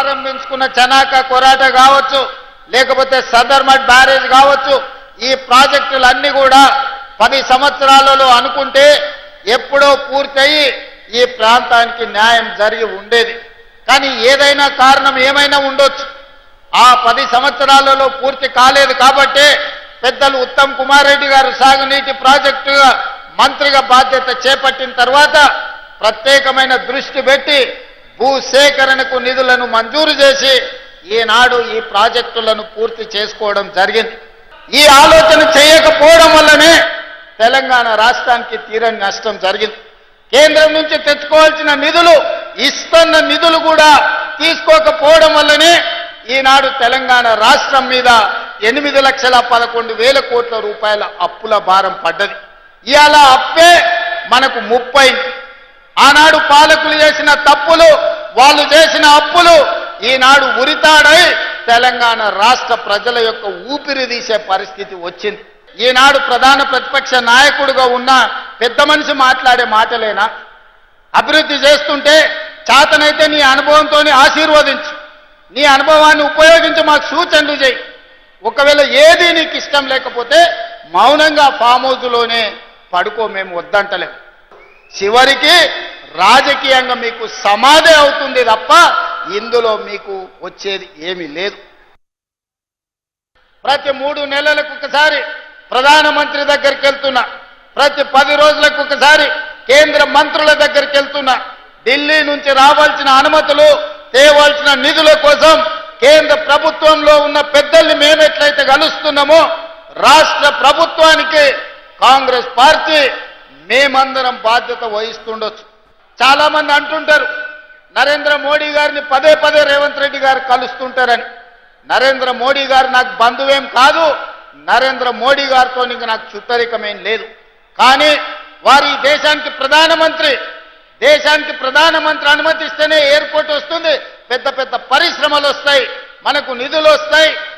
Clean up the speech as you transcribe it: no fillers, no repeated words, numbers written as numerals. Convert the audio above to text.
ప్రారంభించుకున్న చనాక కొరాట కావచ్చు, లేకపోతే సదర్మట్ బ్యారేజ్ కావచ్చు, ఈ ప్రాజెక్టులన్నీ కూడా 10 సంవత్సరాలలో అనుకుంటే ఎప్పుడో పూర్తయి ఈ ప్రాంతానికి న్యాయం జరిగి ఉండేది. కానీ ఏదైనా కారణం ఏమైనా ఉండొచ్చు, ఆ 10 సంవత్సరాలలో పూర్తి కాలేదు. కాబట్టి పెద్దలు ఉత్తమ్ కుమార్ రెడ్డి గారు సాగునీటి ప్రాజెక్టుగా మంత్రిగా బాధ్యత చేపట్టిన తర్వాత ప్రత్యేకమైన దృష్టి పెట్టి భూసేకరణకు నిధులను మంజూరు చేసి ఈనాడు ఈ ప్రాజెక్టులను పూర్తి చేసుకోవడం జరిగింది. ఈ ఆలోచన చేయకపోవడం వల్లనే తెలంగాణ రాష్ట్రానికి తీరని నష్టం జరిగింది. కేంద్రం నుంచి తెచ్చుకోవాల్సిన నిధులు, ఇస్తున్న నిధులు కూడా తీసుకోకపోవడం వల్లనే ఈనాడు తెలంగాణ రాష్ట్రం మీద 8,11,000 కోట్ల రూపాయల అప్పుల భారం పడ్డది. ఇవాళ అప్పే మనకు 30. ఆనాడు పాలకులు చేసిన తప్పులు, వాళ్ళు చేసిన అప్పులు ఈనాడు ఉరితాడై తెలంగాణ రాష్ట్ర ప్రజల యొక్క ఊపిరి తీసే పరిస్థితి వచ్చింది. ఈనాడు ప్రధాన ప్రతిపక్ష నాయకుడిగా ఉన్న పెద్ద మనిషి మాట్లాడే మాటలేనా? అభివృద్ధి చేస్తుంటే చేతనైతే నీ అనుభవంతో ఆశీర్వదించు, నీ అనుభవాన్ని ఉపయోగించి మాకు సూచనలు చేయి. ఒకవేళ ఏది నీకు ఇష్టం లేకపోతే మౌనంగా ఫామ్ హౌస్లోనే పడుకో, మేము వద్దంటలేము. చివరికి రాజకీయంగా మీకు సమాధి అవుతుంది తప్ప ఇందులో మీకు వచ్చేది ఏమీ లేదు. ప్రతి 3 నెలలకు ఒకసారి ప్రధానమంత్రి దగ్గరికి వెళ్తున్నా, ప్రతి 10 రోజులకు ఒకసారి కేంద్ర మంత్రుల దగ్గరికి వెళ్తున్నా. ఢిల్లీ నుంచి రావాల్సిన అనుమతులు, తేవాల్సిన నిధుల కోసం కేంద్ర ప్రభుత్వంలో ఉన్న పెద్దల్ని మేము ఎట్లయితే కలుస్తున్నామో రాష్ట్ర ప్రభుత్వానికి కాంగ్రెస్ పార్టీ మేమందరం బాధ్యత వహిస్తుండొచ్చు. చాలా మంది అంటుంటారు నరేంద్ర మోడీ గారిని పదే రేవంత్ రెడ్డి గారు కలుస్తుంటారని. నరేంద్ర మోడీ గారు నాకు బంధువేం కాదు, నరేంద్ర మోడీ గారితో ఇంకా నాకు చుట్టరికమేం లేదు. కానీ వారి దేశానికి ప్రధానమంత్రి అనుమతిస్తేనే ఎయిర్పోర్ట్ వస్తుంది, పెద్ద పరిశ్రమలు వస్తాయి, మనకు నిధులు వస్తాయి.